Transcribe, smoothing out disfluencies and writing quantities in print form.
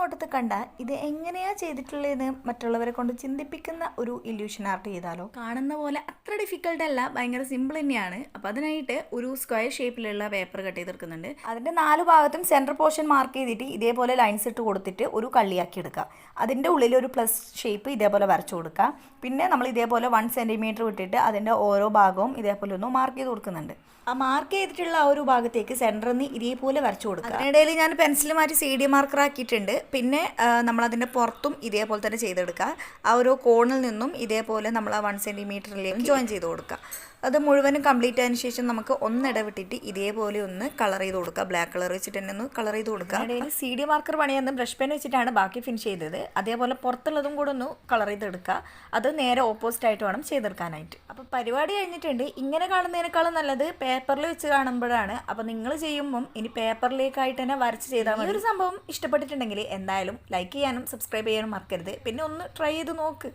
നോട്ടത്തിൽ കണ്ട ഇത് എങ്ങനെയാ ചെയ്തിട്ടുള്ളതെന്ന് മറ്റുള്ളവരെ കൊണ്ട് ചിന്തിപ്പിക്കുന്ന ഒരു ഇല്യൂഷൻ ആർട്ട് ചെയ്താലോ. കാണുന്ന പോലെ അത്ര ഡിഫിക്കൽട്ട് അല്ല, ഭയങ്കര സിമ്പിൾ തന്നെയാണ്. അപ്പം അതിനായിട്ട് ഒരു സ്ക്വയർ ഷേപ്പിലുള്ള പേപ്പർ കട്ട് ചെയ്തെടുക്കുന്നുണ്ട്. അതിൻ്റെ 4 ഭാഗത്തും സെൻറ്റർ പോർഷൻ മാർക്ക് ചെയ്തിട്ട് ഇതേപോലെ ലൈൻസ് ഇട്ട് കൊടുത്തിട്ട് ഒരു കള്ളിയാക്കി എടുക്കുക. അതിൻ്റെ ഉള്ളിൽ ഒരു പ്ലസ് ഷേപ്പ് ഇതേപോലെ വരച്ചു കൊടുക്കുക. പിന്നെ നമ്മൾ ഇതേപോലെ 1 സെൻറ്റിമീറ്റർ വിട്ടിട്ട് അതിൻ്റെ ഓരോ ഭാഗവും ഇതേപോലെ ഒന്ന് മാർക്ക് ചെയ്ത് കൊടുക്കുന്നുണ്ട്. ആ മാർക്ക് ചെയ്തിട്ടുള്ള ആ ഒരു ഭാഗത്തേക്ക് സെൻറ്ററിൽ നിന്ന് ഇതേപോലെ വരച്ചു കൊടുക്കുക. അതിനിടയിൽ ഞാൻ പെൻസിൽ മാറ്റി CD മാർക്കർ ആക്കിയിട്ടുണ്ട്. പിന്നെ നമ്മളതിൻ്റെ പുറത്തും ഇതേപോലെ തന്നെ ചെയ്തെടുക്കുക. ആ ഒരു കോണിൽ നിന്നും ഇതേപോലെ നമ്മൾ ആ 1 സെൻറ്റിമീറ്ററിലേക്ക് ജോയിൻ ചെയ്ത് കൊടുക്കുക. അത് മുഴുവനും കംപ്ലീറ്റ് ആയതിനു ശേഷം നമുക്ക് ഒന്നിടവിട്ടിട്ട് ഇതേപോലെ ഒന്ന് കളർ ചെയ്ത് കൊടുക്കുക. ബ്ലാക്ക് കളർ വെച്ചിട്ട് തന്നെ ഒന്ന് കളർ ചെയ്ത് കൊടുക്കുക. ഇടയിൽ CD മാർക്കർ പണിയെന്ന് ബ്രഷ് പെൻ വെച്ചിട്ടാണ് ബാക്കി ഫിനിഷ് ചെയ്തത്. അതേപോലെ പുറത്തുള്ളതും കൂടെ ഒന്ന് കളർ ചെയ്തെടുക്കുക. അത് നേരെ ഓപ്പോസിറ്റ് ആയിട്ട് വേണം ചെയ്തെടുക്കാനായിട്ട്. അപ്പോൾ പരിപാടി കഴിഞ്ഞിട്ടുണ്ട്. ഇങ്ങനെ കാണുന്നതിനേക്കാളും നല്ലത് പേപ്പറിൽ വെച്ച് കാണുമ്പോഴാണ്. അപ്പോൾ നിങ്ങൾ ചെയ്യുമ്പം ഇനി പേപ്പറിലേക്കായിട്ട് തന്നെ വരച്ച് ചെയ്താൽ മതി. ഈ ഒരു സംഭവം ഇഷ്ടപ്പെട്ടിട്ടുണ്ടെങ്കിൽ എന്തായാലും ലൈക്ക് ചെയ്യാനും സബ്സ്ക്രൈബ് ചെയ്യാനും മറക്കരുത്. പിന്നെ ഒന്ന് ട്രൈ ചെയ്ത് നോക്ക്.